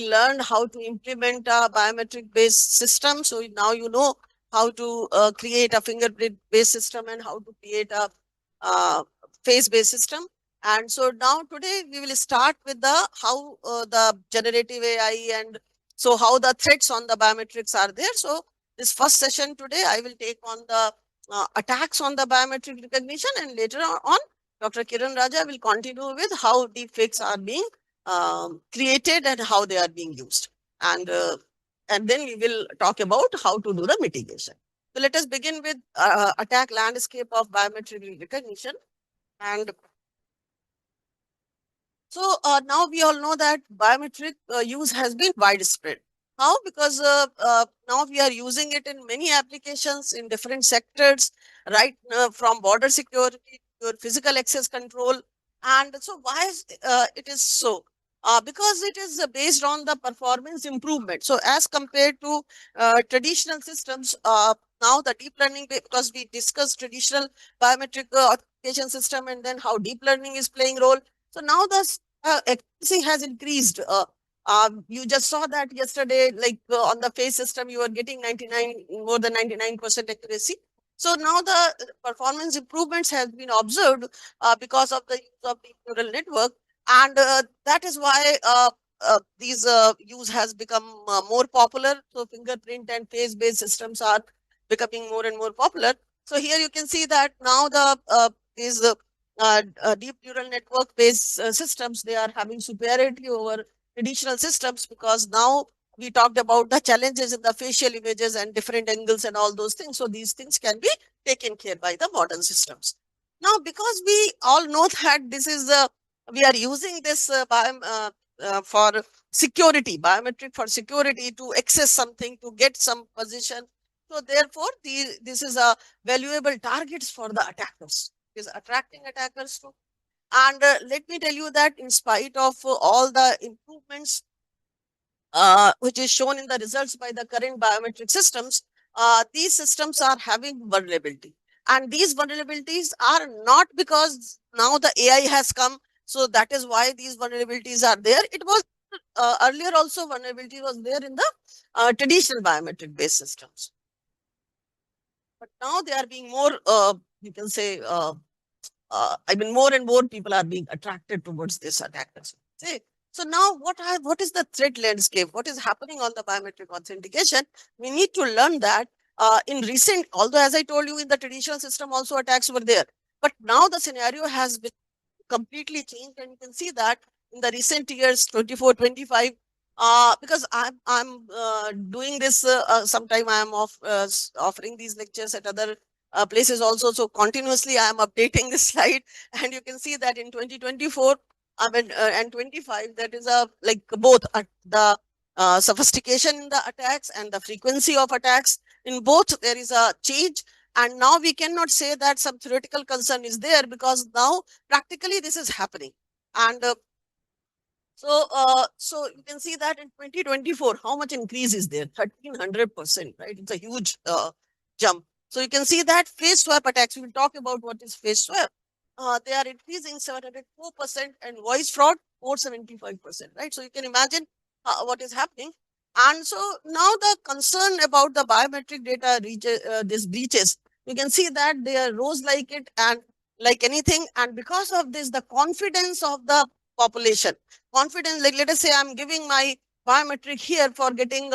learned how to implement a biometric based system. So now you know how to create a fingerprint based system and how to create a face based system. And so now today we will start with the how the generative AI, and so how the threats on the biometrics are there. So this first session today, I will take on the attacks on the biometric recognition, and later on Dr. Kiran Raja will continue with how deepfakes are being created and how they are being used. And then we will talk about how to do the mitigation. So let us begin with attack landscape of biometric recognition. And so now we all know that biometric use has been widespread. How? Because now we are using it in many applications in different sectors, right? From border security to physical access control. And so why is it is so? Because it is based on the performance improvement. So as compared to traditional systems, now the deep learning, because we discussed traditional biometric authentication system and then how deep learning is playing role. So now the accuracy has increased. You just saw that yesterday, like on the face system, you were getting 99, more than 99% accuracy. So now the performance improvements have been observed because of the use of deep neural network, and that is why these use has become more popular. So fingerprint and face-based systems are becoming more and more popular. So here you can see that now the these deep neural network based systems, they are having superiority over traditional systems, because now we talked about the challenges in the facial images and different angles and all those things. So these things can be taken care by the modern systems. Now, because we all know that this is we are using this for security, biometric for security, to access something, to get some position. So therefore, this is a valuable targets for the attackers, is attracting attackers too. And let me tell you that in spite of all the improvements which is shown in the results by the current biometric systems, these systems are having vulnerability. And these vulnerabilities are not because now the AI has come, so that is why these vulnerabilities are there. It was earlier also vulnerability was there in the traditional biometric based systems. But now they are being more, you can say, I mean, more and more people are being attracted towards this attackers. See, so now what is the threat landscape? What is happening on the biometric authentication? We need to learn that in recent, although as I told you, in the traditional system also attacks were there, but now the scenario has been completely changed, and you can see that in the recent years, 24, 25. Because I'm doing this sometime I am offering these lectures at other places also. So continuously I am updating this slide, and you can see that in 2024, I mean, and 25, that is a like both the sophistication in the attacks and the frequency of attacks. In both, there is a change, and now we cannot say that some theoretical concern is there, because now practically this is happening. And so you can see that in 2024, how much increase is there? 1300%, right? It's a huge jump. So you can see that face swap attacks, we will talk about what is face swap. They are increasing 704%, and voice fraud 475%, right? So you can imagine what is happening. And so now the concern about the biometric data these breaches, you can see that they are rose like it, and like anything. And because of this, the confidence of the population, confidence, like let us say I'm giving my biometric here for getting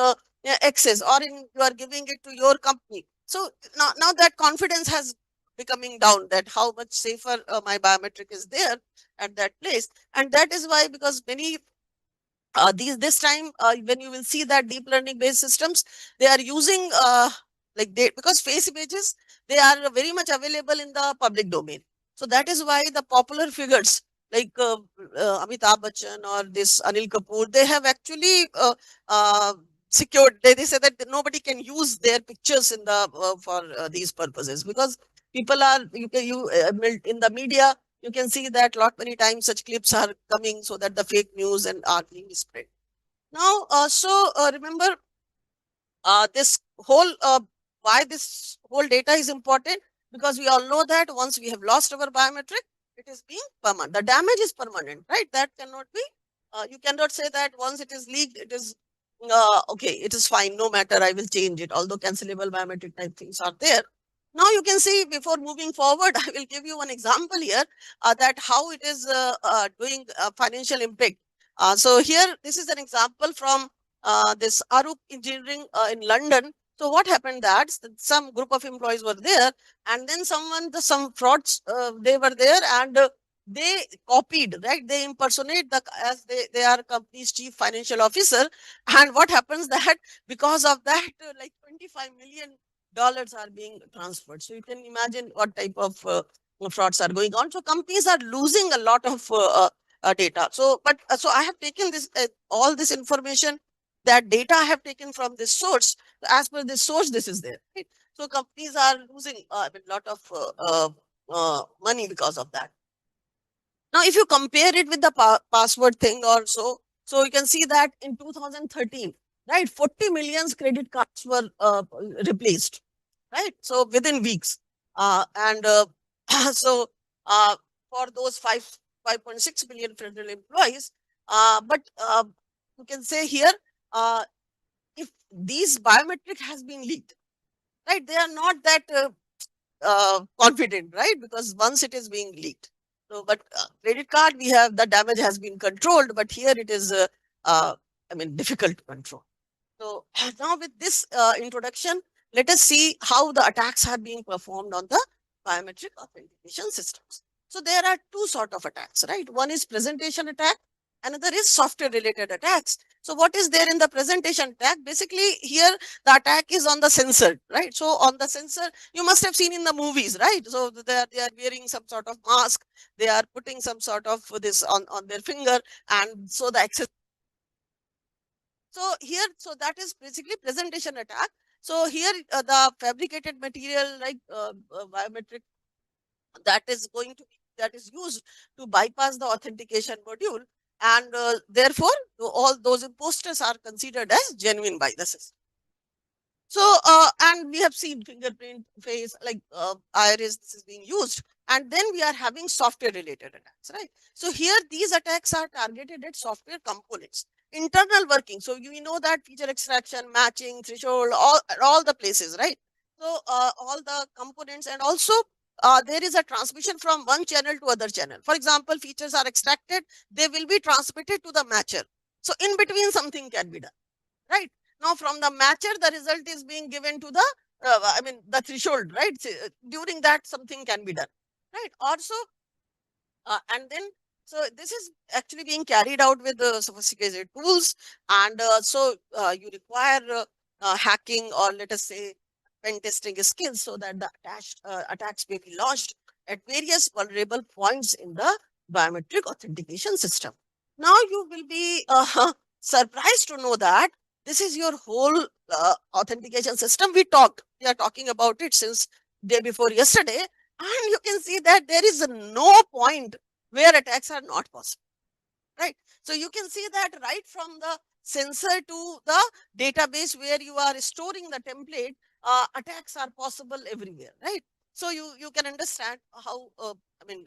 access, or you are giving it to your company. So now that confidence has becoming down, that how much safer my biometric is there at that place. And that is why, because many this time when you will see that deep learning based systems, they are using because face images, they are very much available in the public domain. So that is why the popular figures like Amitabh Bachchan or this Anil Kapoor, they have actually secured, they say that nobody can use their pictures in the for these purposes, because people are in the media, you can see that lot many times such clips are coming, so that the fake news and are being spread. Now, remember this whole why this whole data is important, because we all know that once we have lost our biometric, it is being permanent. The damage is permanent, right? That cannot be You cannot say that once it is leaked, it is okay, it is fine, no matter, I will change it, although cancelable biometric type things are there. Now you can see, before moving forward, I will give you one example here, that how it is doing financial impact. So here, this is an example from this Arup Engineering in London. So what happened, that some group of employees were there, and then some frauds, they were there, and they copied, right? They impersonate as they are company's chief financial officer. And what happens that because of that, like $25 million are being transferred. So you can imagine what type of frauds are going on. So companies are losing a lot of data. So, but so I have taken this all this information, that data I have taken from this source. As per this source, this is there. Right? So companies are losing a lot of money because of that. Now, if you compare it with the password thing also, so you can see that in 2013, right, 40 million credit cards were replaced, right? So within weeks, and so for those 5.6 million federal employees, but you can say here, uh, if these biometric has been leaked, right, they are not that confident, right? Because once it is being leaked. So, but credit card, we have the damage has been controlled, but here it is, I mean, difficult to control. So now with this introduction, let us see how the attacks are being performed on the biometric authentication systems. So there are two sort of attacks, right? One is presentation attack, another is software related attacks. So what is there in the presentation attack? Basically here the attack is on the sensor, right? So on the sensor, you must have seen in the movies, right? So they are wearing some sort of mask, they are putting some sort of this on their finger, and so the access. So here, so that is basically presentation attack. So here, the fabricated material like biometric, that is going to be, that is used to bypass the authentication module, and therefore all those imposters are considered as genuine by the system. So, and we have seen fingerprint, face, like iris, this is being used. And then we are having software related attacks, right? So here, these attacks are targeted at software components, internal working. So we know that feature extraction, matching, threshold, all the places, right? So all the components, and also there is a transmission from one channel to other channel. For example, features are extracted, they will be transmitted to the matcher. So in between, something can be done, right? Now from the matcher, the result is being given to the, I mean, the threshold, right? So, during that, something can be done, right? Also, and then, so this is actually being carried out with the sophisticated tools, and so you require hacking, or let us say pen testing skills, so that the attacks may be launched at various vulnerable points in the biometric authentication system. Now you will be surprised to know that this is your whole authentication system. We are talking about it since day before yesterday, and you can see that there is no point where attacks are not possible, right? So you can see that right from the sensor to the database where you are storing the template, attacks are possible everywhere, right? So you can understand how, I mean,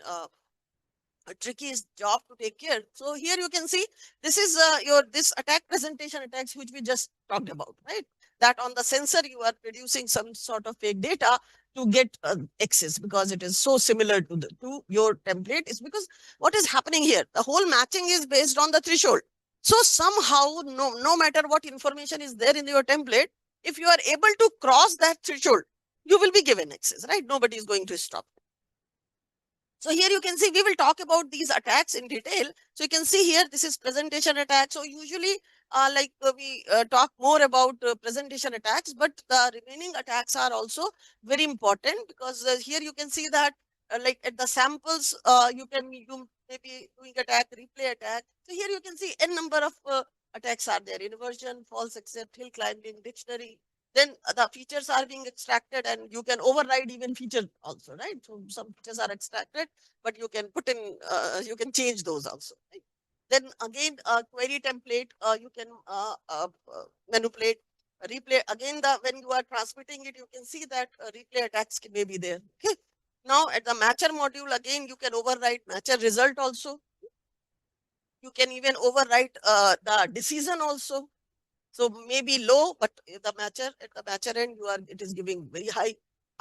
a tricky job to take care. So here you can see, this is your this attack presentation attacks which we just talked about, right? That on the sensor you are producing some sort of fake data to get access, because it is so similar to the to your template. Is because what is happening here, the whole matching is based on the threshold. So somehow, no matter what information is there in your template, if you are able to cross that threshold, you will be given access, right? Nobody is going to stop. So here you can see, we will talk about these attacks in detail. So you can see here, this is presentation attack. So usually we talk more about presentation attacks, but the remaining attacks are also very important, because here you can see that like at the samples, you may be doing attack, replay attack. So here you can see n number of attacks are there: inversion, false accept, hill climbing, dictionary. Then the features are being extracted, and you can override even feature also, right? So some features are extracted, but you can put in, you can change those also, right? Then again, query template, you can manipulate. Replay again, the when you are transmitting it, you can see that replay attacks may be there. Okay. Now at the matcher module, again you can override matcher result also. You can even overwrite the decision also. So maybe low, but the matcher at the matcher end, it is giving very high,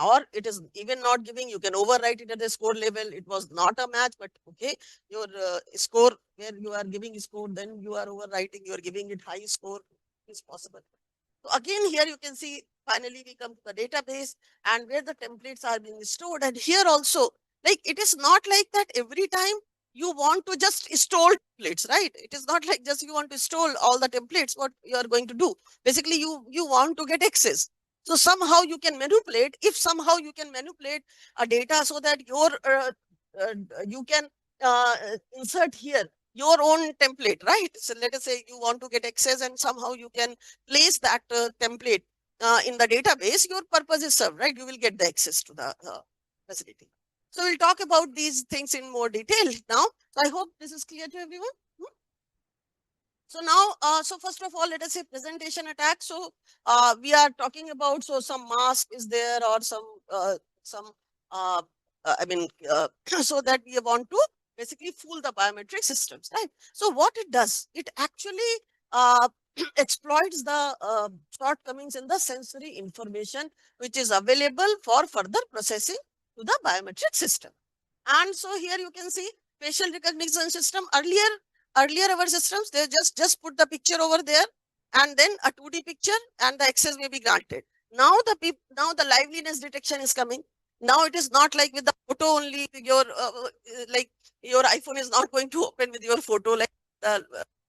or it is even not giving. You can overwrite it at the score level. It was not a match, but okay, your score where you are giving score, then you are overwriting. You are giving it high score is possible. So again, here you can see finally we come to the database and where the templates are being stored. And here also, like it is not like that every time you want to just store templates, right? It is not like just you want to store all the templates, what you are going to do. Basically, you want to get access. So somehow you can manipulate, if somehow you can manipulate a data so that uh, you can insert here your own template, right? So let us say you want to get access and somehow you can place that template in the database, your purpose is served, right? You will get the access to the facility. So we'll talk about these things in more detail now. So I hope this is clear to everyone. Hmm? So now, so first of all, let us say presentation attack. So we are talking about, so some mask is there or some, uh, I mean, so that we want to basically fool the biometric systems, right? So what it does, it actually uh, exploits the shortcomings in the sensory information which is available for further processing to the biometric system. And so here you can see facial recognition system. Earlier our systems, they just put the picture over there and then a 2D picture and the access may be granted. Now now the liveliness detection is coming. Now it is not like with the photo only. Your like your iPhone is not going to open with your photo like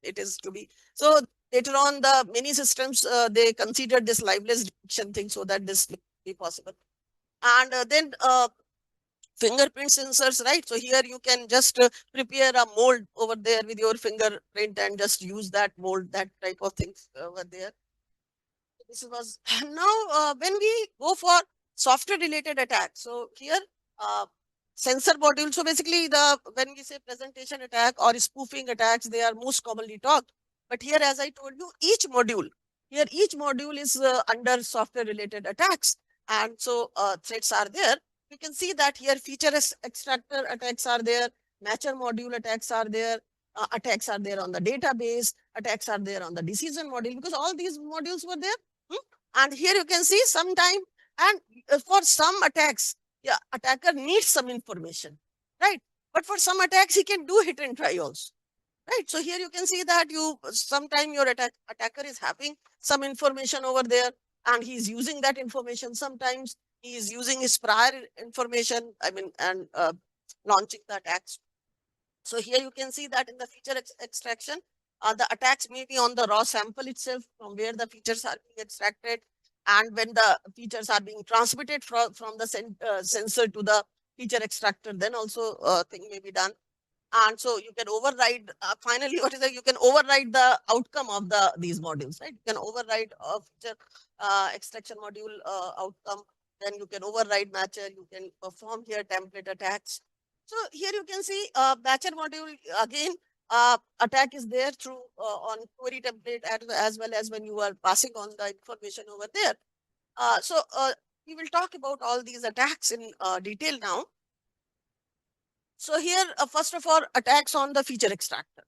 it is to be. So later on, the many systems they considered this liveness detection thing so that this may be possible. And then fingerprint sensors, right? So here you can just prepare a mold over there with your fingerprint and just use that mold, that type of things over there. This was now when we go for software related attacks. So here uh, sensor module. So basically the when we say presentation attack or spoofing attacks, they are most commonly talked. But here, as I told you, each module is under software related attacks. And so threats are there. You can see that here feature extractor attacks are there, matcher module attacks are there, attacks are there on the database, attacks are there on the decision module, because all these modules were there. Hmm? And here you can see sometime, and for some attacks, yeah, attacker needs some information, right? But for some attacks, he can do hit and try also, right? So here you can see that you sometime your attacker is having some information over there, and he's using that information. Sometimes he is using his prior information, I mean, and launching the attacks. So here you can see that in the feature extraction, the attacks may be on the raw sample itself from where the features are being extracted. And when the features are being transmitted from the sensor to the feature extractor, then also thing may be done. And so you can override, finally, what is that? You can override the outcome of these modules, right? You can override a feature extraction module outcome. Then you can override matcher. You can perform here template attacks. So here you can see matcher module again. Attack is there through on query template as well as when you are passing on the information over there. We will talk about all these attacks in detail now. So here, first of all, attacks on the feature extractor,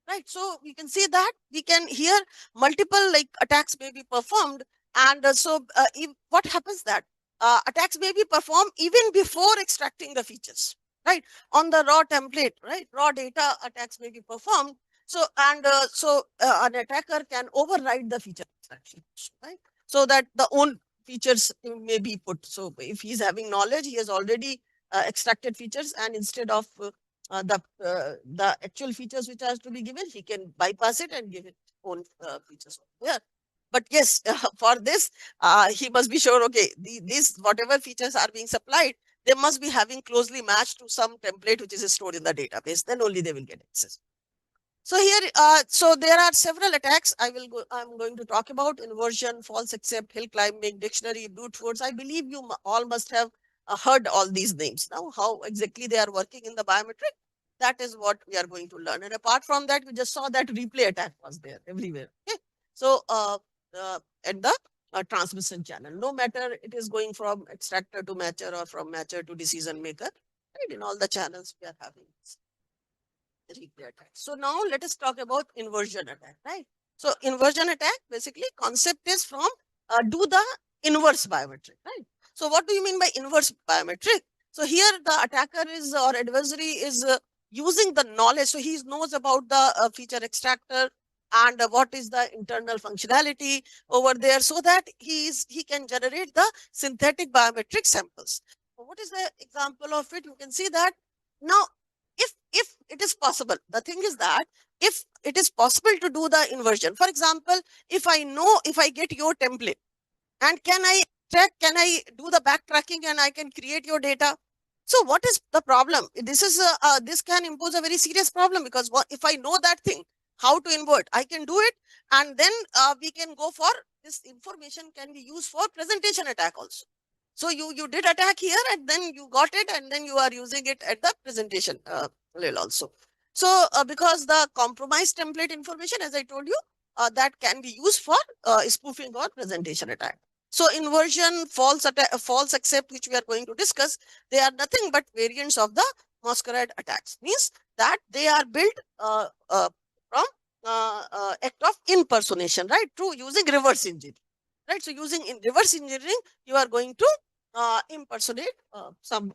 right? So we can see that we can here multiple like attacks may be performed. And what happens that attacks may be performed even before extracting the features, right? On the raw template, right? Raw data attacks may be performed. So, and an attacker can override the feature extraction, right? So that the own features may be put. So if he's having knowledge, he has already extracted features, and instead of the actual features which has to be given, he can bypass it and give it own features. Yeah. But yes, for this, he must be sure, okay, these whatever features are being supplied, they must be having closely matched to some template which is stored in the database. Then only they will get access. So here, so there are several attacks I'm going to talk about: inversion, false accept, hill climbing, dictionary, brute force. I believe you all must have heard all these names. Now, how exactly they are working in the biometric, that is what we are going to learn. And apart from that, we just saw that replay attack was there everywhere. Okay, so at the transmission channel, no matter it is going from extractor to matcher or from matcher to decision maker, right? In all the channels we are having this. replay attack. So now let us talk about inversion attack, right? So inversion attack, basically concept is from do the inverse biometric, right? So what do you mean by inverse biometric? So here the attacker is or adversary is using the knowledge. So he knows about the feature extractor and what is the internal functionality over there, so that he can generate the synthetic biometric samples. So what is the example of it? You can see that now if it is possible, the thing is that if it is possible to do the inversion, for example, if I get your template and can I do the backtracking and I can create your data. So what is the problem? This can impose a very serious problem, because if I know that thing, how to invert, I can do it, and then we can go for this information can be used for presentation attack also. So you did attack here and then you got it and then you are using it at the presentation level also. So because the compromised template information, as I told you, that can be used for spoofing or presentation attack. So inversion, false accept, which we are going to discuss, they are nothing but variants of the masquerade attacks. Means that they are built from act of impersonation, right? Through using reverse engineering, right? So using in reverse engineering, you are going to impersonate some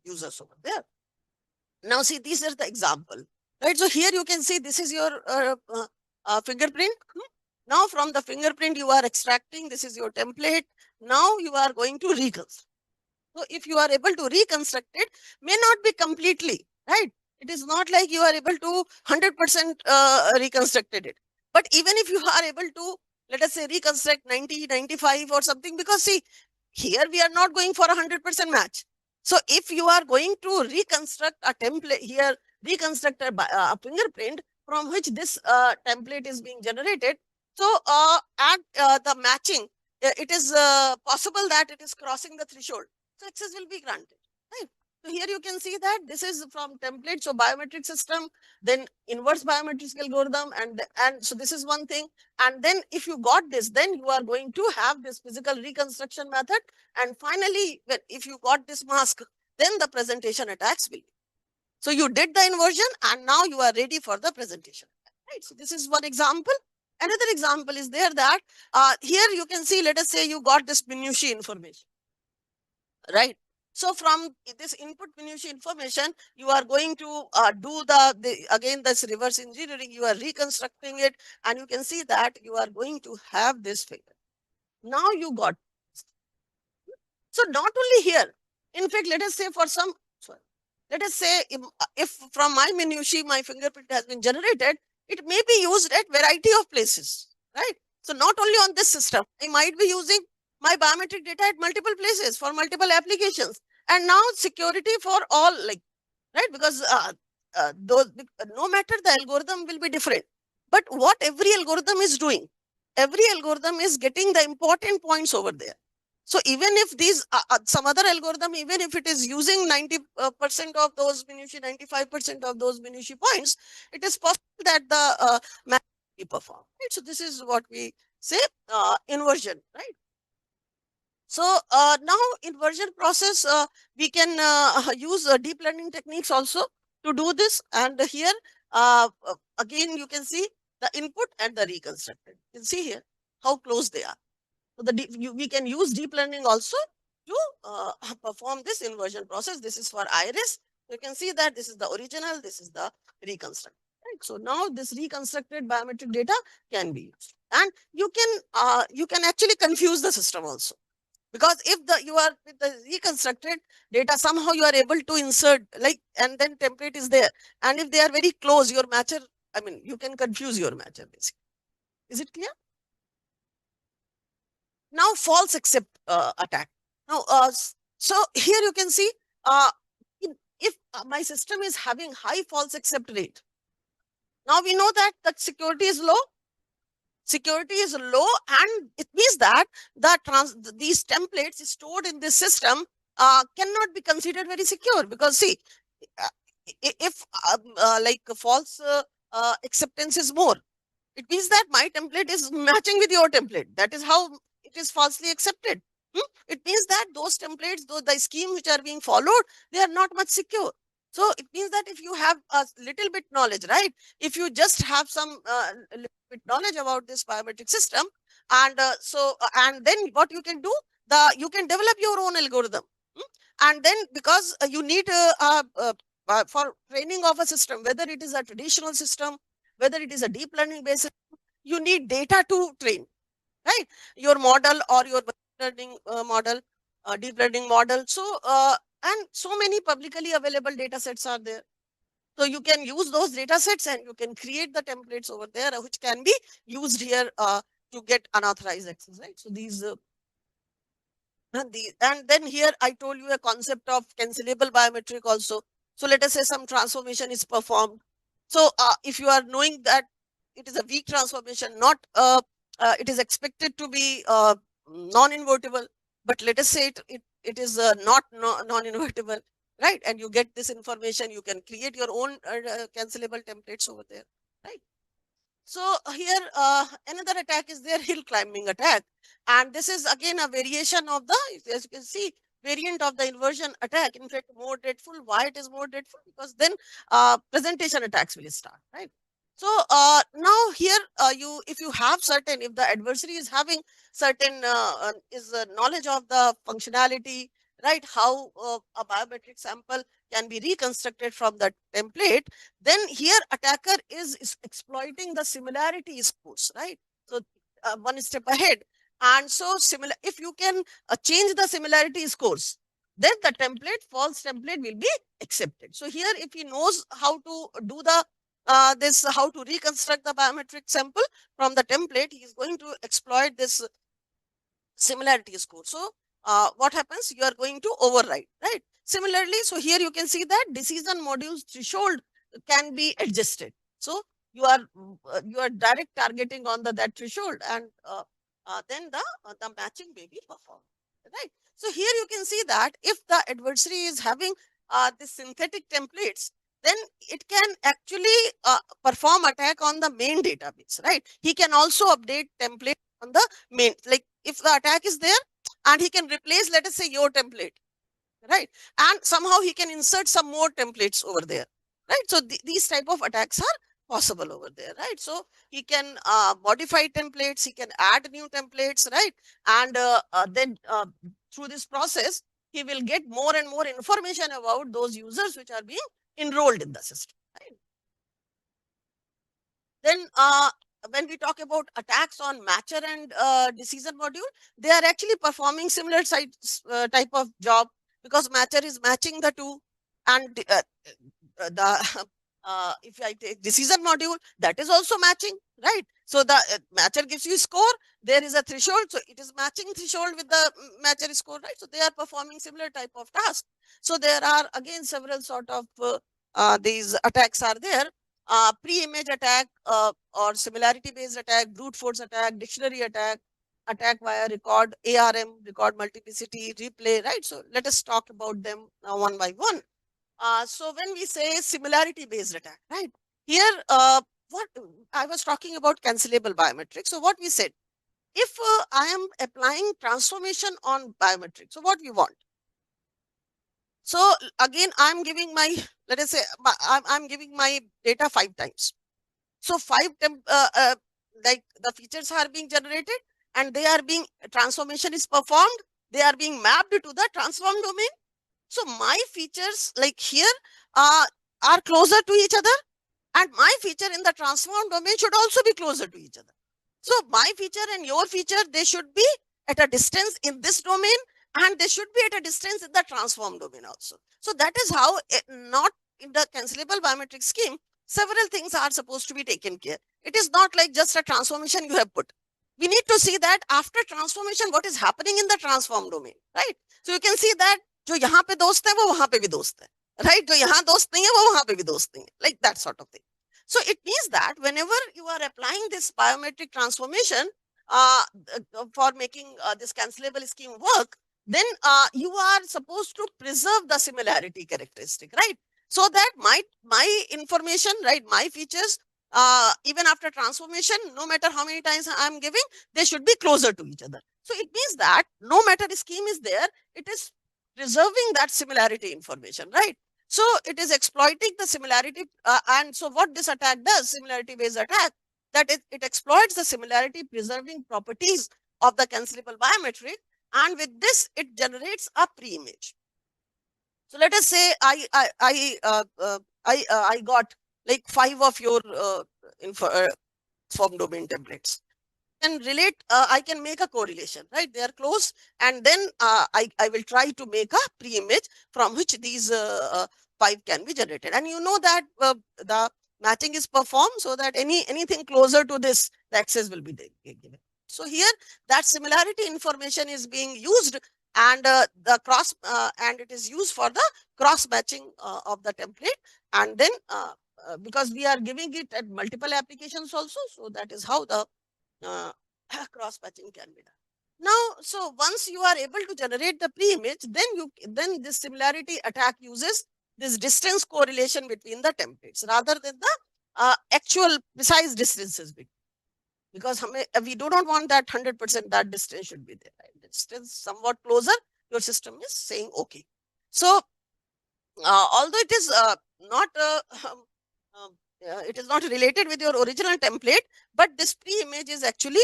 users over there. Now see, these are the example, right? So here you can see this is your fingerprint. Now from the fingerprint you are extracting, this is your template. Now you are going to reconstruct. So if you are able to reconstruct it, may not be completely, right? It is not like you are able to 100% reconstructed it. But even if you are able to, let us say, reconstruct 90, 95 or something, because see, here we are not going for 100% match. So if you are going to reconstruct a template here, reconstruct a fingerprint from which this template is being generated. So at the matching, it is possible that it is crossing the threshold. So access will be granted, right? So here you can see that this is from template, so biometric system, then inverse biometric algorithm, and so this is one thing. And then if you got this, then you are going to have this physical reconstruction method. And finally, if you got this mask, then the presentation attacks will be. So you did the inversion and now you are ready for the presentation, right? So this is one example. Another example is there that here you can see, let us say you got this minutiae information, right? So from this input minutiae information, you are going to do again this reverse engineering. You are reconstructing it, and you can see that you are going to have this figure. Now you got. So not only here, in fact, let us say for some, sorry, let us say if from my minutiae my fingerprint has been generated, it may be used at variety of places, right? So not only on this system, I might be using my biometric data at multiple places for multiple applications. And now security for all, like, right? Because no matter the algorithm will be different. But what every algorithm is doing, every algorithm is getting the important points over there. So even if these some other algorithm, even if it is using 90% of those minutiae, 95% of those minutiae points, it is possible that the match will be performed. Right? So this is what we say inversion, right? So now inversion process, we can use deep learning techniques also to do this. And here, again, you can see the input and the reconstructed. You can see here how close they are. So we can use deep learning also to perform this inversion process. This is for iris. You can see that this is the original, this is the reconstructed. Right? So now this reconstructed biometric data can be used, and you can actually confuse the system also. Because if you are with the reconstructed data, somehow you are able to insert, like, and then template is there. And if they are very close, your matcher, I mean, you can confuse your matcher basically. Is it clear? Now false accept attack. Now, so here you can see, if my system is having high false accept rate, now we know that the security is low. Security is low, and it means that these templates stored in this system cannot be considered very secure, because see, uh, if like false acceptance is more, it means that my template is matching with your template. That is how it is falsely accepted. It means that those templates, the scheme which are being followed, they are not much secure. So it means that if you have a little bit knowledge, right? If you just have some little bit knowledge about this biometric system, and and then what you can do, you can develop your own algorithm. And then because you need for training of a system, whether it is a traditional system, whether it is a deep learning based system, you need data to train, right? Your model or your learning model, deep learning model. So and so many publicly available data sets are there. So you can use those data sets and you can create the templates over there, which can be used here to get unauthorized access, right? So these and then here I told you a concept of cancelable biometric also. So let us say some transformation is performed. So if you are knowing that it is a weak transformation, not it is expected to be non-invertible, but let us say it is not non-invertible, right? And you get this information, you can create your own cancelable templates over there, right? So here another attack is there, hill climbing attack. And this is again a variation of the, as you can see, variant of the inversion attack. In fact, more dreadful. Why it is more dreadful? Because then presentation attacks will start, right? So now here if you have certain, if the adversary is having certain knowledge of the functionality, right? How a biometric sample can be reconstructed from the template, then here attacker is exploiting the similarity scores, right? So one step ahead. And so similar, if you can change the similarity scores, then the template, false template will be accepted. So here, if he knows how to do the how to reconstruct the biometric sample from the template, he is going to exploit this similarity score. So what happens? You are going to override, right? Similarly, so here you can see that decision modules threshold can be adjusted. So you are direct targeting on that threshold, and then the matching may be performed, right? So here you can see that if the adversary is having the synthetic templates, then it can actually perform attack on the main database, right? He can also update template on the main, like if the attack is there and he can replace, let us say, your template, right? And somehow he can insert some more templates over there, right? So these type of attacks are possible over there, right? So he can modify templates, he can add new templates, right? And then through this process, he will get more and more information about those users which are being enrolled in the system, right? Then when we talk about attacks on matcher and decision module, they are actually performing similar type of job, because matcher is matching the two, and the if I take decision module, that is also matching, right? So the matcher gives you score, there is a threshold, so it is matching threshold with the matcher score, right? So they are performing similar type of task. So there are again several sort of these attacks are there. Pre-image attack or similarity based attack, brute force attack, dictionary attack, attack via record, ARM, record multiplicity, replay, right? So let us talk about them one by one. So when we say similarity based attack, right? Here, what I was talking about cancelable biometrics. So what we said, if I am applying transformation on biometrics, so what we want? So again, I'm giving my, let us say, I'm giving my data 5 times. So like the features are being generated and they are being, transformation is performed. They are being mapped to the transform domain. So my features like here are closer to each other, and my feature in the transform domain should also be closer to each other. So my feature and your feature, they should be at a distance in this domain, and they should be at a distance in the transform domain also. So that is how not in the cancelable biometric scheme, several things are supposed to be taken care. It is not like just a transformation you have put. We need to see that after transformation, what is happening in the transform domain, right? So you can see that जो यहाँ पे दोस्त है वो वहां पे भी दोस्त है, right? जो यहाँ दोस्त नहीं है वो वहां पे भी दोस्त नहीं है, like that sort of thing. So it means that whenever you are applying this biometric transformation for making this cancelable scheme work, then you are supposed to preserve the similarity characteristic, right? So that my information, right, my features, even after transformation, no matter how many times I'm giving, they should be closer to each other. So it means that no matter the scheme is there, it is preserving that similarity information, right? So it is exploiting the similarity. And so what this attack does, similarity based attack, that it exploits the similarity preserving properties of the cancelable biometric. And with this, it generates a pre-image. So let us say I got like 5 of your form domain templates. Can relate, I can make a correlation, right? They are close, and then I will try to make a pre-image from which these 5 can be generated. And you know that the matching is performed so that anything closer to this, the access will be given. So here that similarity information is being used, and and it is used for the cross matching of the template. And then because we are giving it at multiple applications also, so that is how the uh, cross matching can be done. Now, so once you are able to generate the pre-image, then this similarity attack uses this distance correlation between the templates rather than the actual precise distances between. Because we do not want that 100% that distance should be there. Right? The distance somewhat closer, your system is saying okay. So although it is not it is not related with your original template, but this pre-image is actually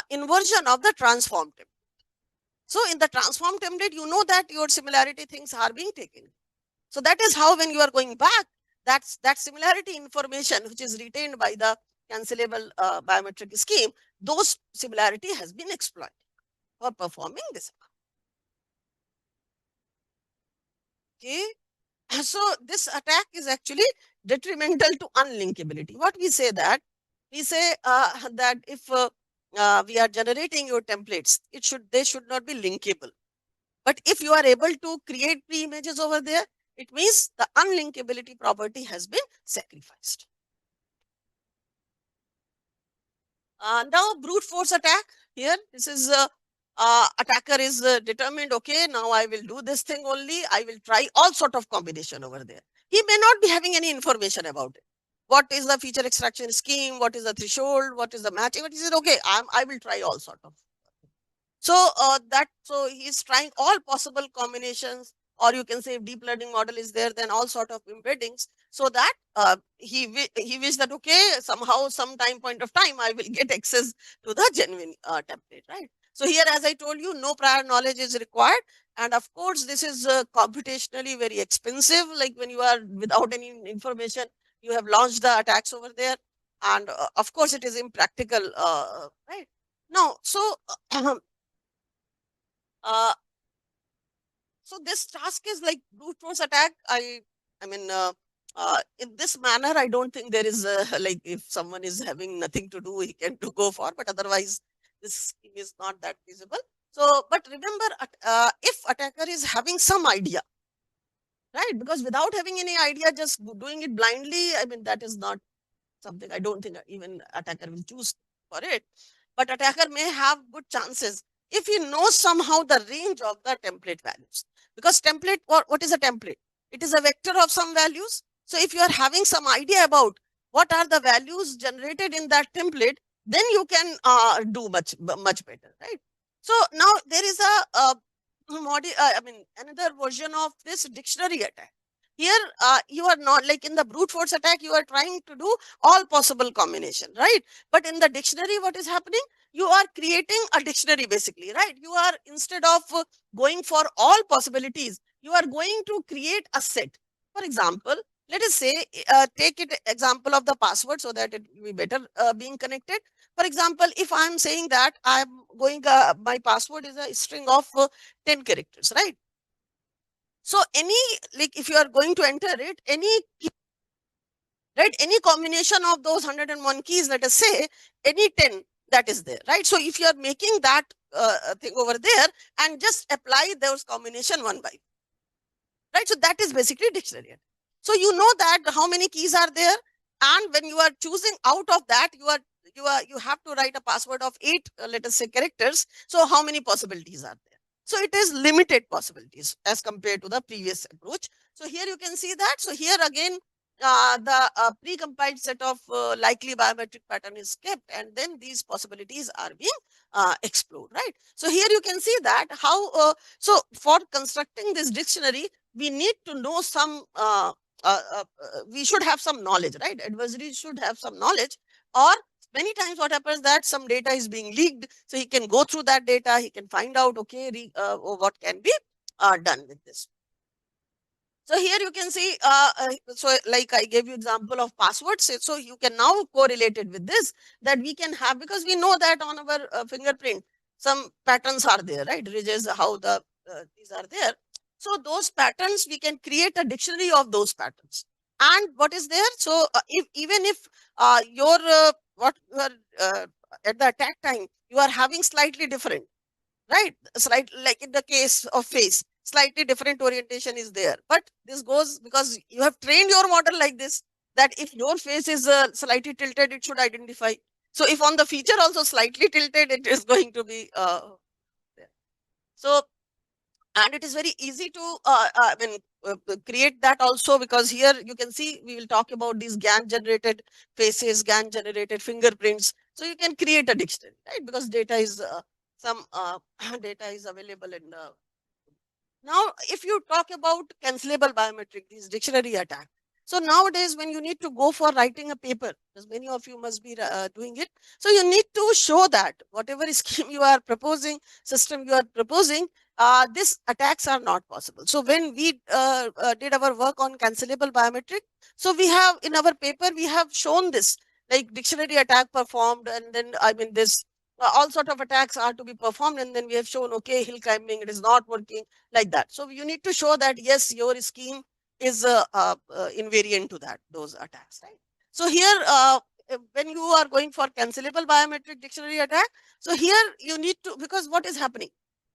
inversion of the transform template. So in the transform template, you know that your similarity things are being taken. So that is how when you are going back, that similarity information which is retained by the cancelable biometric scheme, those similarity has been exploited for performing this. Okay. So this attack is actually detrimental to unlinkability. What we say that? We say that if we are generating your templates, they should not be linkable. But if you are able to create pre-images over there, it means the unlinkability property has been sacrificed. Now brute force attack here. This is attacker is determined, okay, now I will do this thing only. I will try all sort of combination over there. He may not be having any information about it. What is the feature extraction scheme? What is the threshold? What is the matching? But he said, okay, I will try all sort of. So so he's trying all possible combinations, or you can say if deep learning model is there, then all sort of embeddings, so that he wished that okay, somehow some point of time I will get access to the genuine template, right? So here, as I told you, no prior knowledge is required, and of course this is computationally very expensive. Like when you are without any information, you have launched the attacks over there, and of course it is impractical, right? Now, so uh, so this task is like brute force attack. I mean, in this manner, I don't think there is like if someone is having nothing to do, he can to go for. But otherwise, this scheme is not that feasible. So, but remember, if attacker is having some idea, right? Because without having any idea, just doing it blindly, I mean, that is not something I don't think even attacker will choose for it. But attacker may have good chances if he knows somehow the range of the template values. Because template, what is a template? It is a vector of some values. So if you are having some idea about what are the values generated in that template, then you can do much better, right? So now there is another version of this dictionary attack. Here, you are not like in the brute force attack, you are trying to do all possible combination, right? But in the dictionary, what is happening? You are creating a dictionary basically, right? You are, instead of going for all possibilities, you are going to create a set. For example, let us say, take it example of the password so that it will be better being connected. For example, if I'm saying that I'm going, my password is a string of 10 characters, right? So any, like if you are going to enter it, any combination of those 101 keys, let us say any 10 that is there, right? So if you are making that thing over there and just apply those combination one by one, right? So that is basically dictionary. So you know that how many keys are there, and when you are choosing out of that, you have to write a password of 8, let us say, characters. So how many possibilities are there? So it is limited possibilities as compared to the previous approach. So here you can see that. So here again, the pre-compiled set of likely biometric pattern is kept, and then these possibilities are being explored, right? So here you can see that how, so for constructing this dictionary, we need to know some, we should have some knowledge, right? Adversary should have some knowledge. Or many times what happens that some data is being leaked, so he can go through that data, he can find out, okay, what can be done with this. So here you can see, so like I gave you example of passwords. So you can now correlate it with this, that we can have, because we know that on our fingerprint, some patterns are there, right? Ridges, how these are there. So those patterns, we can create a dictionary of those patterns. And what is there? So if even if your what you are at the attack time, you are having slightly different, right? Like in the case of face, slightly different orientation is there, but this goes because you have trained your model like this, that if your face is slightly tilted, it should identify. So if on the feature also slightly tilted, it is going to be there. So, and it is very easy to create that also, because here you can see we will talk about these GAN generated faces, GAN generated fingerprints. So you can create a dictionary, right? Because data is some data is available in the. Now, if you talk about cancelable biometric, these dictionary attack. So nowadays, when you need to go for writing a paper, because many of you must be doing it, so you need to show that whatever scheme you are proposing, system you are proposing, these attacks are not possible. So when we did our work on cancelable biometric, so we have in our paper we have shown this, like dictionary attack performed, and then this all sort of attacks are to be performed, and then we have shown, okay, hill climbing, it is not working, like that. So you need to show that yes, your scheme is invariant to that, those attacks, right? So here, when you are going for cancelable biometric dictionary attack, so here you need to, because what is happening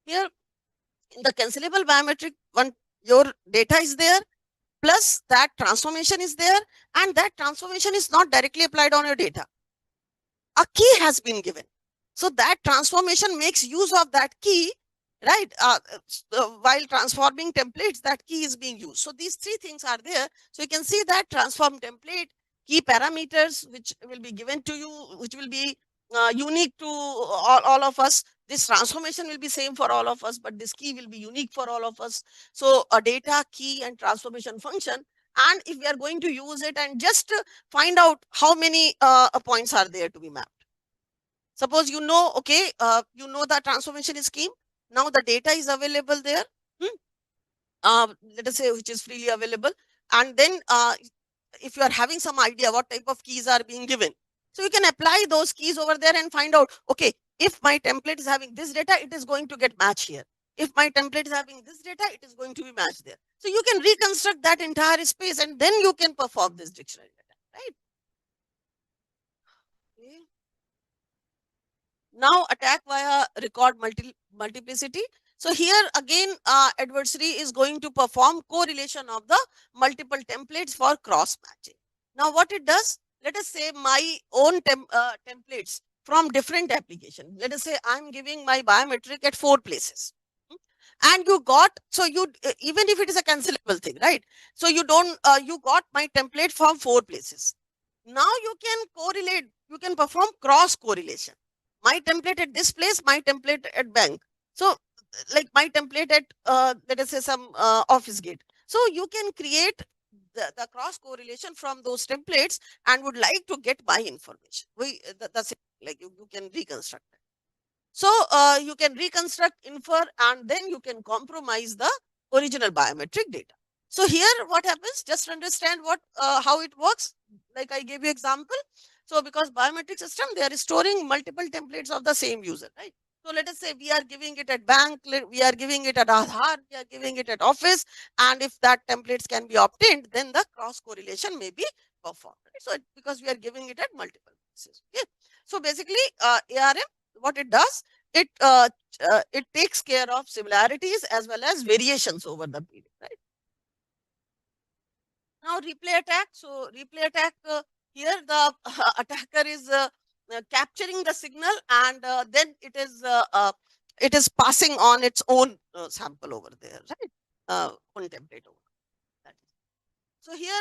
here in the cancelable biometric one, your data is there, plus that transformation is there, and that transformation is not directly applied on your data. A key has been given. So that transformation makes use of that key, right? While transforming templates, that key is being used. So these three things are there. So you can see that transform template, key parameters, which will be given to you, which will be unique to all of us. This transformation will be same for all of us, but this key will be unique for all of us. So a data, key, and transformation function. And if we are going to use it and just find out how many points are there to be mapped. Suppose you know, okay, you know the transformation scheme. Now the data is available there. Let us say which is freely available. And then if you are having some idea what type of keys are being given, so you can apply those keys over there and find out, okay, if my template is having this data, it is going to get matched here. If my template is having this data, it is going to be matched there. So you can reconstruct that entire space, and then you can perform this dictionary data, right? Okay. Now attack via record multiplicity. So here again, adversary is going to perform correlation of the multiple templates for cross matching. Now what it does, let us say my own templates from different application. Let us say I'm giving my biometric at 4 places. And you got, so you, even if it is a cancelable thing, right? So you don't, you got my template from 4 places. Now you can correlate, you can perform cross correlation. My template at this place, my template at bank. So like my template at, let us say some office gate. So you can create the cross correlation from those templates and would like to get my information. That's it. Like you can reconstruct it. So you can reconstruct, infer, and then you can compromise the original biometric data. So here what happens, just understand what how it works. Like I gave you example. So because biometric system, they are storing multiple templates of the same user, right? So let us say we are giving it at bank, we are giving it at Aadhaar, we are giving it at office, and if that templates can be obtained, then the cross correlation may be performed. Right? So because we are giving it at multiple places. Okay. So basically, ARM, what it does, it takes care of similarities as well as variations over the period, right? Now replay attack. So replay attack, here the attacker is capturing the signal, and then it is passing on its own sample over there, right? Own template over that. So here,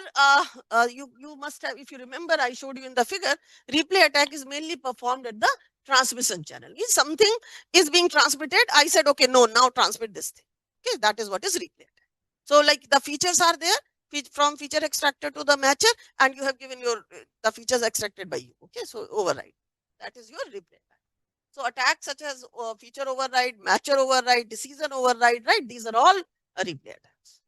you must have, if you remember, I showed you in the figure, replay attack is mainly performed at the transmission channel. If something is being transmitted, I said, okay, no, now transmit this thing. Okay, that is what is replay attack. So like the features are there from feature extractor to the matcher, and you have given your the features extracted by you. Okay, so override. That is your replay. So attacks such as feature override, matcher override, decision override, right? These are all replay attacks.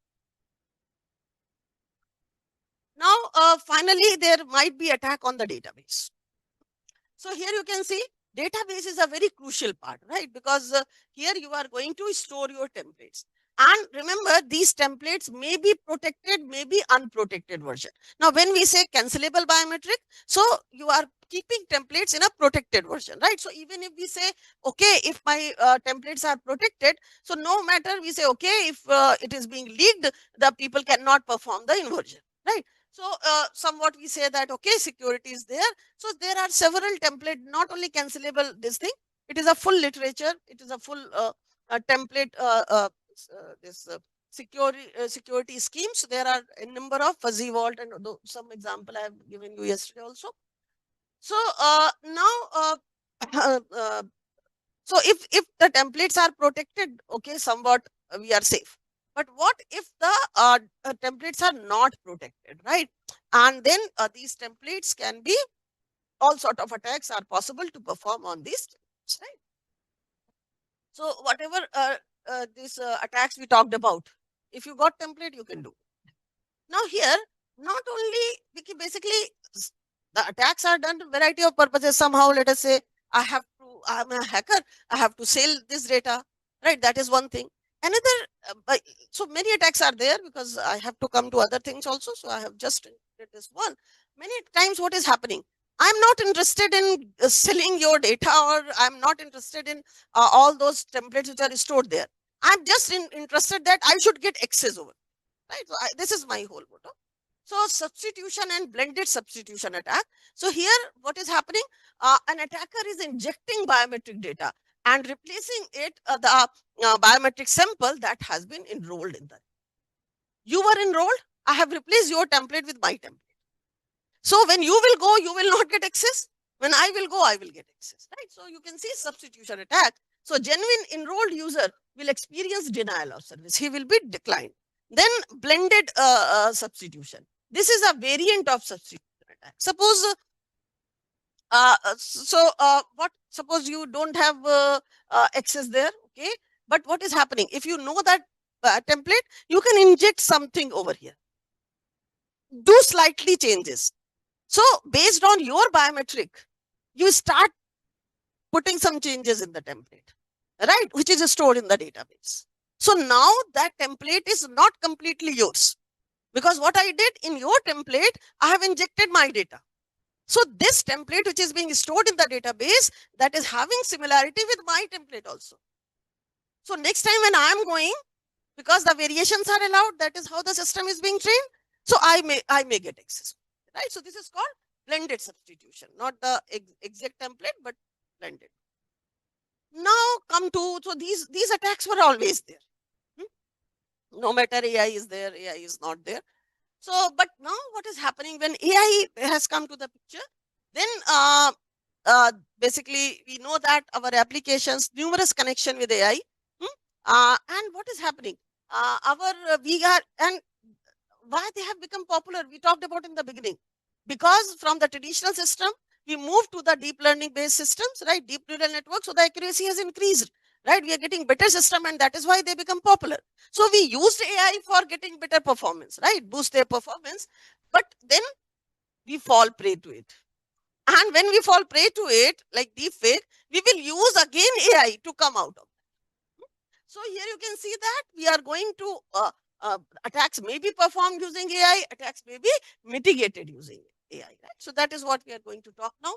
Now, finally, there might be attack on the database. So here you can see database is a very crucial part, right? Because here you are going to store your templates. And remember, these templates may be protected, may be unprotected version. Now, when we say cancelable biometric, so you are keeping templates in a protected version, right? So even if we say, okay, if my templates are protected, so no matter we say, okay, if it is being leaked, the people cannot perform the inversion, right? So somewhat we say that, okay, security is there. So there are several template, not only cancelable this thing, it is a full literature, it is a full template, this security schemes. There are a number of fuzzy vault and some example I have given you yesterday also. So now, so if the templates are protected, okay, somewhat we are safe. But what if the templates are not protected, right? And then these templates can be, all sort of attacks are possible to perform on these templates, right? So whatever these attacks we talked about, if you got template, you can do. Now here, not only basically the attacks are done to variety of purposes. Somehow, let us say I'm a hacker, I have to sell this data, right? That is one thing. Another, so many attacks are there because I have to come to other things also. So I have just did this one. Many times, what is happening? I'm not interested in selling your data, or I'm not interested in all those templates which are stored there. I'm just interested that I should get access over, right? So this is my whole motto. So substitution and blended substitution attack. So here what is happening? An attacker is injecting biometric data and replacing it the biometric sample that has been enrolled in that. You were enrolled, I have replaced your template with my template. So when you will go, you will not get access. When I will go, I will get access, right? So you can see substitution attack. So genuine enrolled user will experience denial of service. He will be declined. Then blended substitution. This is a variant of substitution attack. Suppose what? Suppose you don't have access there, okay? But what is happening? If you know that template, you can inject something over here. Do slightly changes. So based on your biometric, you start putting some changes in the template, right? Which is stored in the database. So now that template is not completely yours, because what I did in your template, I have injected my data. So this template, which is being stored in the database, that is having similarity with my template also. So next time when I am going, because the variations are allowed, that is how the system is being trained. So I may get access, right? So this is called blended substitution, not the exact template, but blended. Now come to, so these attacks were always there. No matter AI is there, AI is not there. So, but now what is happening when AI has come to the picture, then basically we know that our applications, numerous connection with AI, and what is happening? We are, and why they have become popular, we talked about in the beginning. Because from the traditional system, we moved to the deep learning based systems, right? Deep neural networks, so the accuracy has increased, right? We are getting better system, and that is why they become popular. So we used AI for getting better performance, right? Boost their performance, but then we fall prey to it. And when we fall prey to it, like deepfake, we will use again AI to come out of it. So here you can see that we are going to attacks may be performed using AI, attacks may be mitigated using AI, right? So that is what we are going to talk now.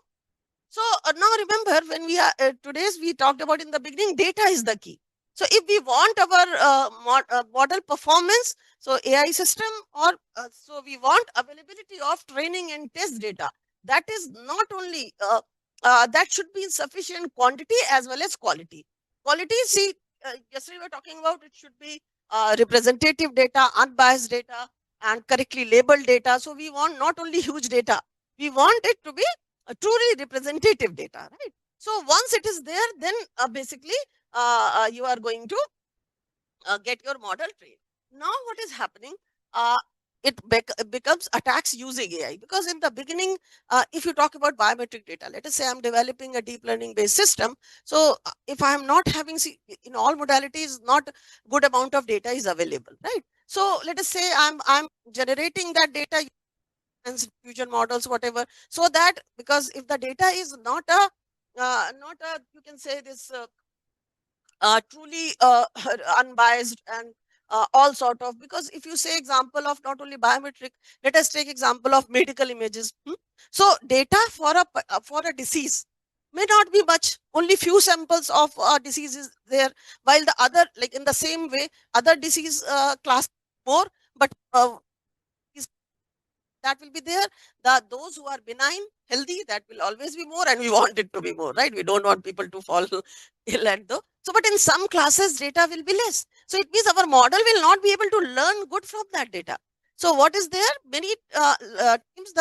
So now remember, when we are today's, we talked about in the beginning, data is the key. So if we want our model performance, so AI system, or so we want availability of training and test data. That is not only that should be in sufficient quantity as well as quality. Quality, see, yesterday we were talking about, it should be representative data, unbiased data, and correctly labeled data. So we want not only huge data, we want it to be truly representative data, right? So once it is there, then basically you are going to get your model trained. Now what is happening? Uh, it becomes attacks using AI, because in the beginning, if you talk about biometric data, let us say I'm developing a deep learning based system. So if I am not having, in all modalities, not good amount of data is available, right? So let us say I'm generating that data and fusion models, whatever, so that, because if the data is not a, you can say this, truly unbiased and all sort of, because if you say example of not only biometric, let us take example of medical images. So data for for a disease may not be much, only few samples of diseases there, while the other, like in the same way, other disease class more, but that will be there. Those who are benign, healthy, that will always be more, and we want it to be more, right? We don't want people to fall ill at though. So, but in some classes, data will be less. So it means our model will not be able to learn good from that data. So what is there? Many times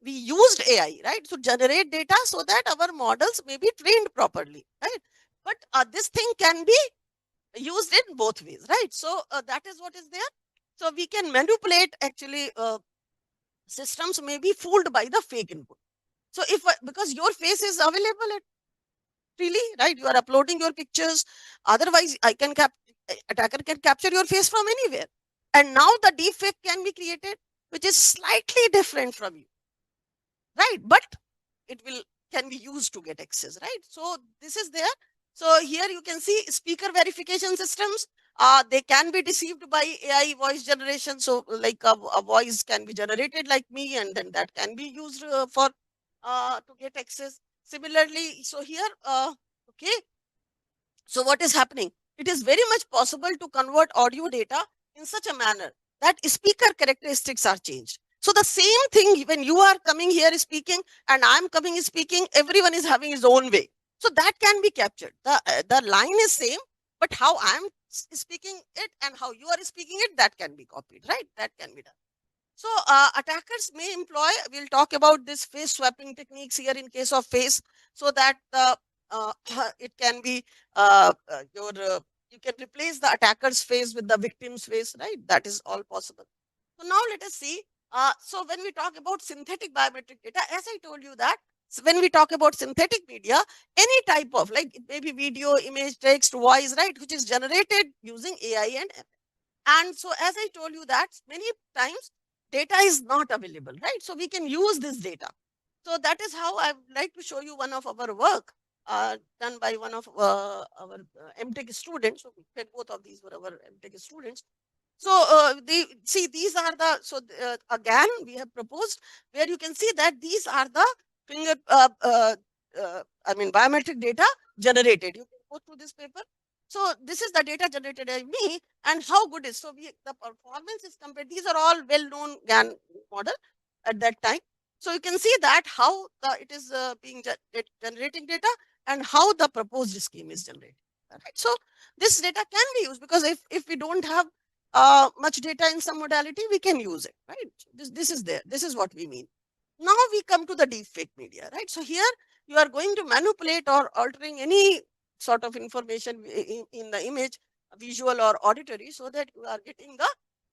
we used AI, right, to generate data so that our models may be trained properly, right? But this thing can be used in both ways, right? So that is what is there. So we can manipulate, actually, systems may be fooled by the fake input. So if because your face is available at freely, right? You are uploading your pictures. Otherwise, attacker can capture your face from anywhere. And now the deep fake can be created, which is slightly different from you, right? But it will can be used to get access, right? So this is there. So here you can see speaker verification systems. They can be deceived by AI voice generation. So like a voice can be generated like me, and then that can be used for to get access. Similarly, so here, okay, so what is happening? It is very much possible to convert audio data in such a manner that speaker characteristics are changed. So the same thing, when you are coming here speaking and I'm coming speaking, everyone is having his own way. So that can be captured. The line is same, but how I'm speaking it and how you are speaking it, that can be copied, right? That can be done. So attackers may employ, we'll talk about this face swapping techniques here in case of face, so that it can be you can replace the attacker's face with the victim's face, right? That is all possible. So now let us see. So when we talk about synthetic biometric data, as I told you that, when we talk about synthetic media, any type of, like it may be video, image, text, voice, right, which is generated using AI and and so, as I told you that many times data is not available, right? So we can use this data. So that is how I would like to show you one of our work done by one of our MTech students. So both of these were our MTech students. So they see, these are the, so again we have proposed where you can see that these are the finger I mean biometric data generated. You can go through this paper. So this is the data generated by me, and how good is, so we, the performance is compared. These are all well-known GAN model at that time. So you can see that how it is being generating data, and how the proposed scheme is generated. Right. So this data can be used, because if we don't have much data in some modality, we can use it, right? This is there. This is what we mean. Now we come to the deepfake media, right? So here you are going to manipulate or altering any sort of information in the image, visual or auditory, so that you are getting the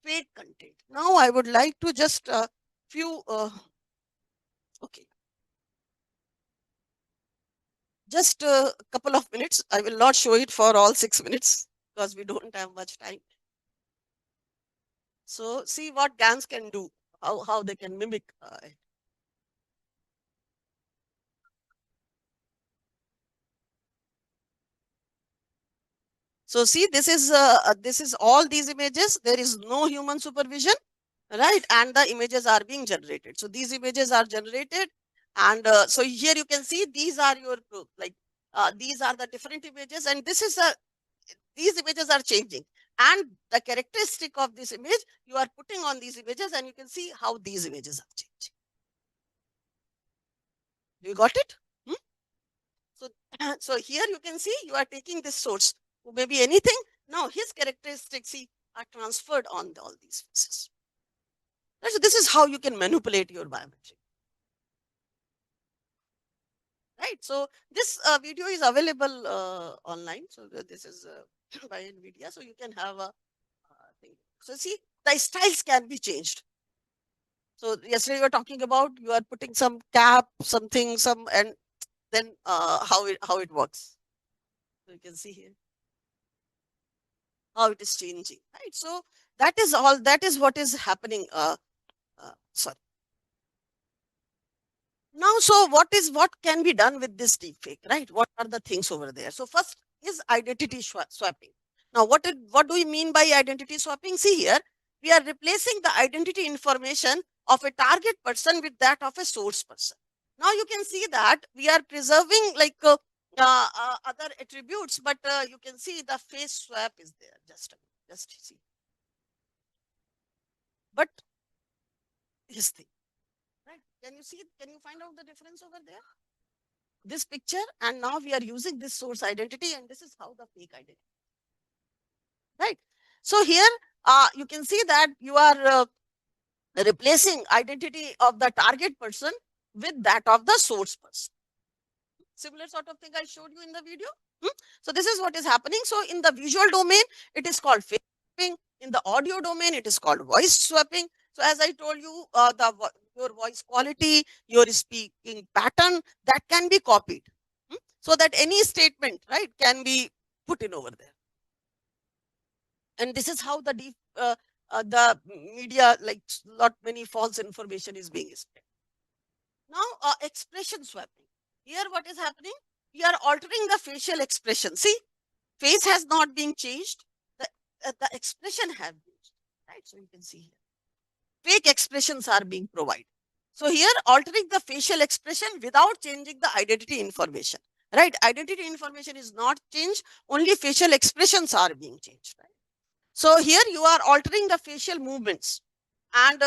fake content. Now I would like to just few, okay, just a couple of minutes. I will not show it for all 6 minutes because we don't have much time. So see what GANs can do, how they can mimic. So see, this is all these images. There is no human supervision, right? And the images are being generated. So these images are generated, and so here you can see these are your like these are the different images, and this is a, these images are changing, and the characteristic of this image you are putting on these images, and you can see how these images are changing. You got it? Hmm? So, so here you can see you are taking this source, maybe anything. Now his characteristics see are transferred on all these faces. Right? So this is how you can manipulate your biometric. Right. So this video is available online. So this is by NVIDIA. So you can have a thing. So see, the styles can be changed. So yesterday you were talking about you are putting some cap, something, and then how it works. So you can see here how it is changing, right? So that is all. That is what is happening. Sorry. Now, so what can be done with this deepfake, right? What are the things over there? So first is identity swapping. Now, what do we mean by identity swapping? See here, we are replacing the identity information of a target person with that of a source person. Now you can see that we are preserving like other attributes, but you can see the face swap is there. Just see. But this thing, right? Can you see? Can you find out the difference over there? This picture, and now we are using this source identity, and this is how the fake identity, right? So here you can see that you are replacing identity of the target person with that of the source person. Similar sort of thing I showed you in the video. So this is what is happening. So in the visual domain, it is called face swapping. In the audio domain, it is called voice swapping. So as I told you, your voice quality, your speaking pattern, that can be copied. So that any statement, right, can be put in over there. And this is how the media, like lot many false information is being spread. Now, expression swapping. Here, what is happening? We are altering the facial expression. See, face has not been changed. The expression has been changed, right? So you can see here, fake expressions are being provided. So here, altering the facial expression without changing the identity information, right? Identity information is not changed. Only facial expressions are being changed, right? So here you are altering the facial movements, and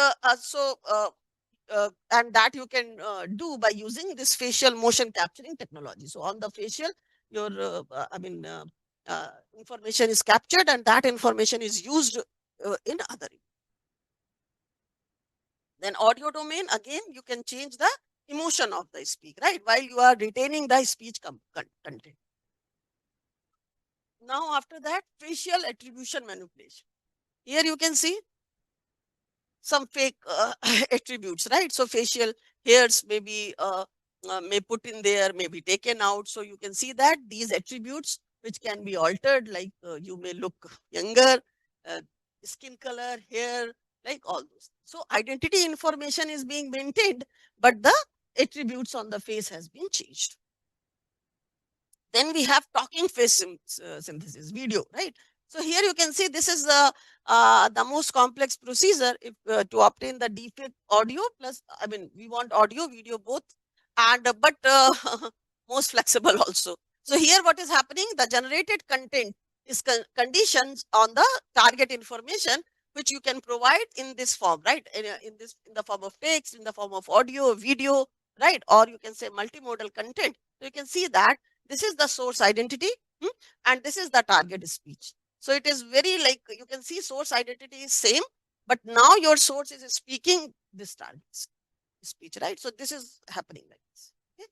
and that you can do by using this facial motion capturing technology. So on the facial, your information is captured, and that information is used in other. Then audio domain, again, you can change the emotion of the speak, right? While you are retaining the speech content. Now after that, facial attribution manipulation. Here you can see some fake attributes, right? So facial hairs may put in there, may be taken out. So you can see that these attributes which can be altered, like you may look younger, uh, skin color, hair, like all those. So identity information is being maintained, but the attributes on the face has been changed. Then we have talking face synthesis, video, right? So here you can see this is the most complex procedure if, to obtain the deepfake audio plus, I mean, we want audio, video both, and but most flexible also. So here what is happening? The generated content is conditions on the target information which you can provide in this form, right? In the form of text, in the form of audio, video, right? Or you can say multimodal content. So you can see that this is the source identity, and this is the target speech. So it is very like you can see source identity is same, but now your source is speaking this target speech, right? So this is happening like this. Okay?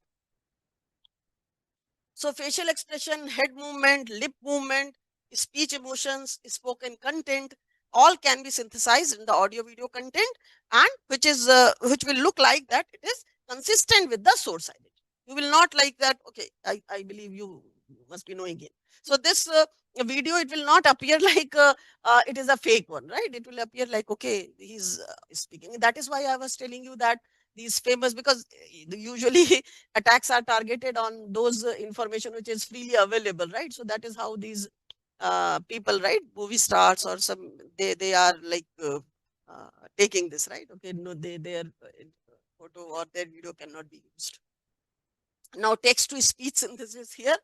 So facial expression, head movement, lip movement, speech emotions, spoken content, all can be synthesized in the audio video content, and which will look like that it is consistent with the source identity. You will not like that. Okay, I believe you must be knowing it. So this video, it will not appear like it is a fake one, right? It will appear like, okay, he's speaking. That is why I was telling you that these famous, because usually attacks are targeted on those information which is freely available, right? So that is how these people, right, movie stars or some, they are like taking this, right? Okay, no, their photo or their video cannot be used. Now text to speech synthesis. Here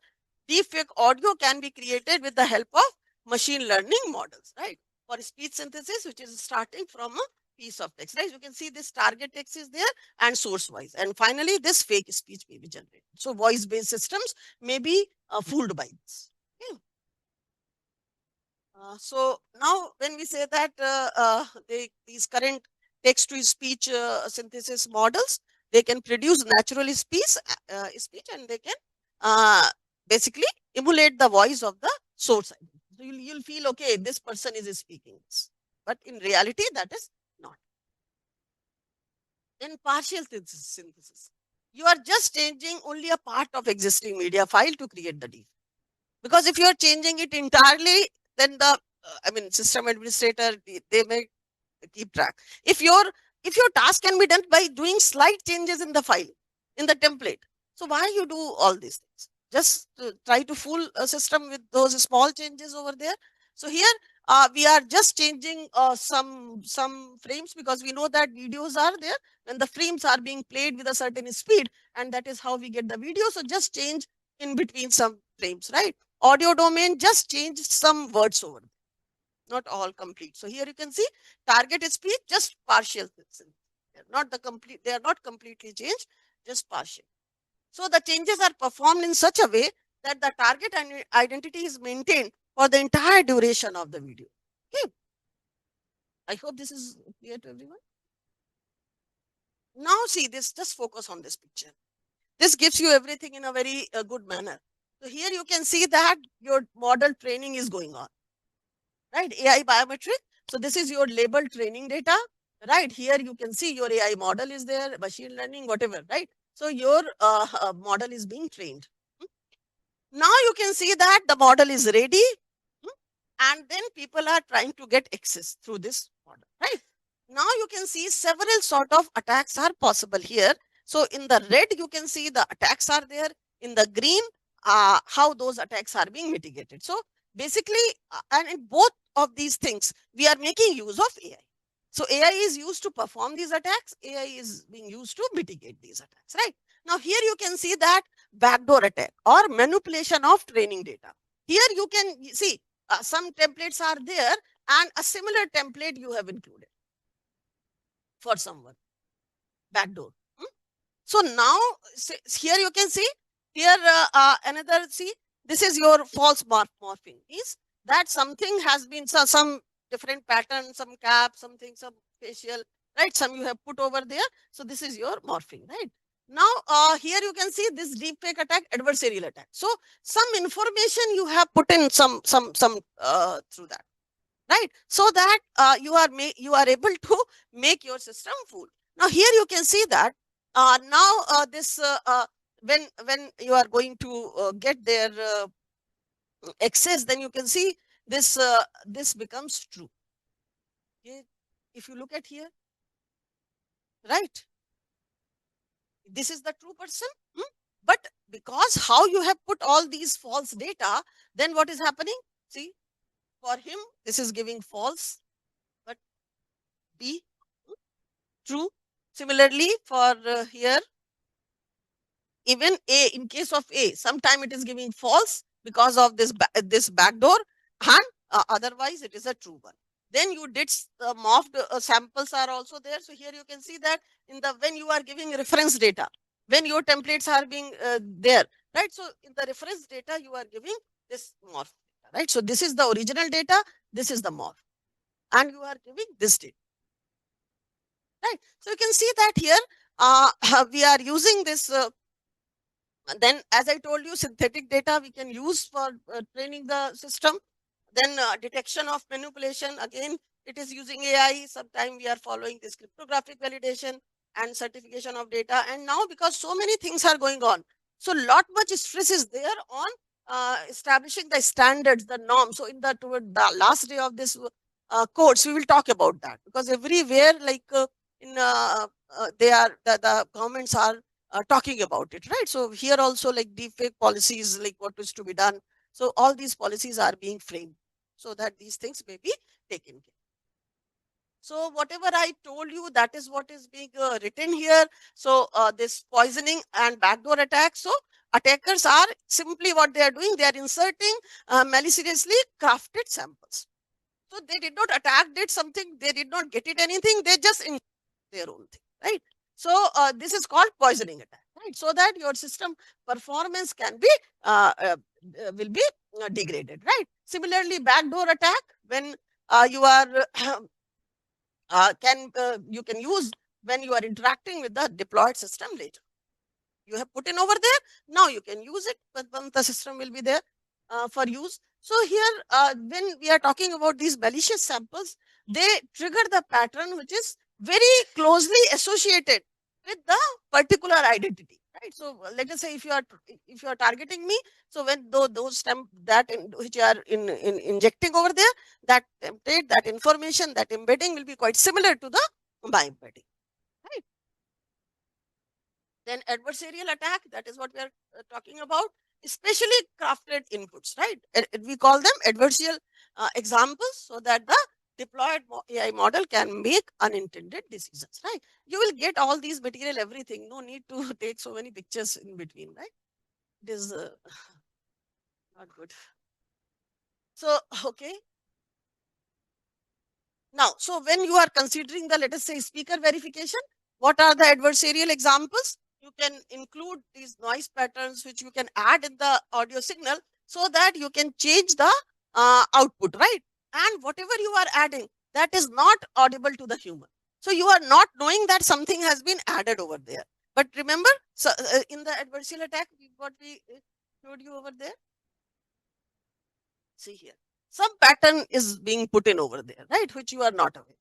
deepfake audio can be created with the help of machine learning models, right? For speech synthesis, which is starting from a piece of text, right? You can see this target text is there and source wise. And finally, this fake speech may be generated. So voice-based systems may be fooled by this. Okay. So now when we say that these current text to speech synthesis models, they can produce natural speech and they can uh, basically emulate the voice of the source identity. So you'll feel, okay, this person is speaking this. But in reality, that is not. In partial synthesis, you are just changing only a part of existing media file to create the deep. Because if you are changing it entirely, then the system administrator, they may keep track. If your task can be done by doing slight changes in the file, in the template, so why you do all these things? Just try to fool a system with those small changes over there. So here we are just changing some frames, because we know that videos are there when the frames are being played with a certain speed, and that is how we get the video. So just change in between some frames, right? Audio domain, just change some words over there, not all complete. So here you can see target speech, just partial. Not the complete, they are not completely changed, just partial. So the changes are performed in such a way that the target identity is maintained for the entire duration of the video. Okay. I hope this is clear to everyone. Now see this, just focus on this picture. This gives you everything in a very good manner. So here you can see that your model training is going on, right? AI biometric. So this is your label training data, right? Here you can see your AI model is there, machine learning, whatever, right? So your model is being trained. Now you can see that the model is ready, and then people are trying to get access through this model, right? Now you can see several sort of attacks are possible here. So in the red, you can see the attacks are there. In the green, how those attacks are being mitigated. So basically, and in both of these things, we are making use of AI. So AI is used to perform these attacks. AI is being used to mitigate these attacks, right? Now here you can see that backdoor attack or manipulation of training data. Here you can see some templates are there, and a similar template you have included for someone, backdoor. So now here you can see here another, see, this is your false morphing, is that something has been some different pattern, some cap, something, some facial, right? Some you have put over there. So this is your morphing, right? Now here you can see this deepfake attack, adversarial attack. So some information you have put in some through that, right? So that you are able to make your system full. Now here you can see that now this when you are going to get their access, then you can see this becomes true. Okay? If you look at here, right, this is the true person. But because how you have put all these false data, then what is happening? See, for him this is giving false, but B true. Similarly for here, even A, in case of A, sometime it is giving false because of this backdoor, and otherwise it is a true one. Then you did morphed samples are also there. So here you can see that in the when you are giving reference data, when your templates are being there, right? So in the reference data you are giving this morph data, right? So this is the original data, this is the morph, and you are giving this data, right? So you can see that here we are using this. Then, as I told you, synthetic data we can use for training the system. Then detection of manipulation, again, it is using AI. Sometimes we are following this cryptographic validation and certification of data. And now, because so many things are going on, so lot much stress is there on establishing the standards, the norms. So in the toward the last day of this course, we will talk about that, because everywhere, like in they are the governments are talking about it, right? So here also, like deepfake policies, like what is to be done. So all these policies are being framed so that these things may be taken care. So whatever I told you, that is what is being written here. So this poisoning and backdoor attack. So attackers are simply what they are doing. They are inserting maliciously crafted samples. So they did not attack, did something. They did not get it anything. They just in their own thing, right? So this is called poisoning attack, right? So that your system performance can be will be degraded, right? Similarly, backdoor attack, when you are you can use when you are interacting with the deployed system later. You have put in over there, now you can use it, but once the system will be there for use. So here, when we are talking about these malicious samples, they trigger the pattern which is very closely associated with the particular identity, right? So let us say if you are targeting me, so when those which you are injecting over there, that template, that information, that embedding will be quite similar to the my embedding, right? Then adversarial attack, that is what we are talking about, especially crafted inputs, right? We call them adversarial examples, so that the deployed AI model can make unintended decisions, right? You will get all these material, everything. No need to take so many pictures in between, right? It is not good. So, okay. Now, so when you are considering the, let us say, speaker verification, what are the adversarial examples? You can include these noise patterns which you can add in the audio signal, so that you can change the output, right? And whatever you are adding, that is not audible to the human. So you are not knowing that something has been added over there. But remember, so, in the adversarial attack, what we showed you over there, see here, some pattern is being put in over there, right? Which you are not aware.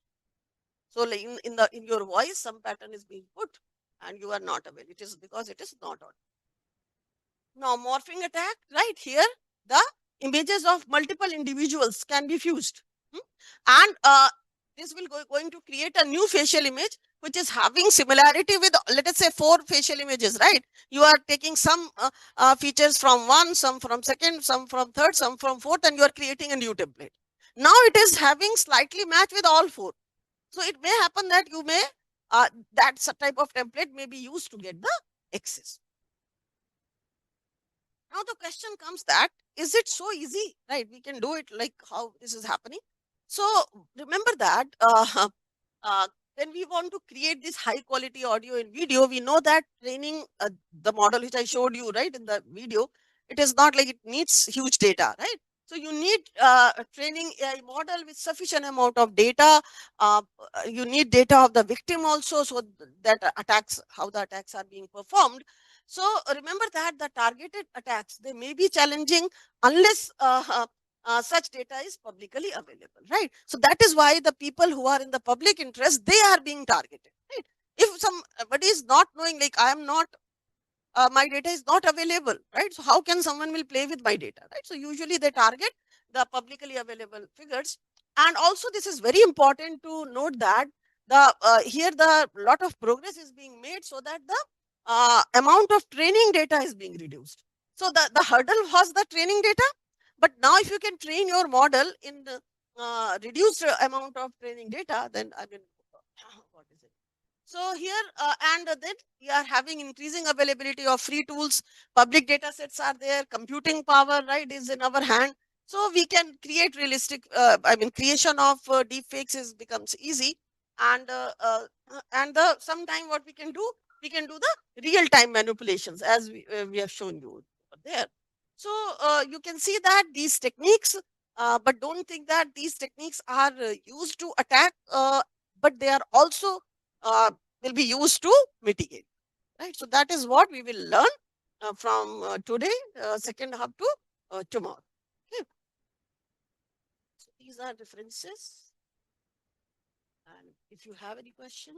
So like in your voice, some pattern is being put and you are not aware. It is because it is not on. Now morphing attack, right here, the images of multiple individuals can be fused. And this will going to create a new facial image which is having similarity with, let us say, 4 facial images, right? You are taking some features from one, some from second, some from third, some from fourth, and you are creating a new template. Now it is having slightly match with all 4. So it may happen that you may that type of template may be used to get the access. Now the question comes that, is it so easy, right? We can do it, like how this is happening. So remember that when we want to create this high quality audio and video, we know that training the model which I showed you, right, in the video, it is not like it needs huge data, right? So you need a training AI model with sufficient amount of data. You need data of the victim also, so that attacks, how the attacks are being performed. So remember that the targeted attacks, they may be challenging unless such data is publicly available, right? So that is why the people who are in the public interest, they are being targeted, right? If somebody is not knowing, like I am not, my data is not available, right? So how can someone will play with my data, right? So usually they target the publicly available figures. And also this is very important to note that the here the lot of progress is being made, so that the amount of training data is being reduced. So the hurdle was the training data, but now if you can train your model in the reduced amount of training data, then I mean, what is it? So here, and then we are having increasing availability of free tools, public data sets are there, computing power, right, is in our hand. So we can create realistic, I mean, creation of deep fakes is becomes easy. And the sometime what we can do the real time manipulations, as we have shown you over there. So you can see that these techniques, but don't think that these techniques are used to attack, but they are also uh, will be used to mitigate, right? So that is what we will learn from today, second half to tomorrow. Okay. So these are differences. And if you have any question.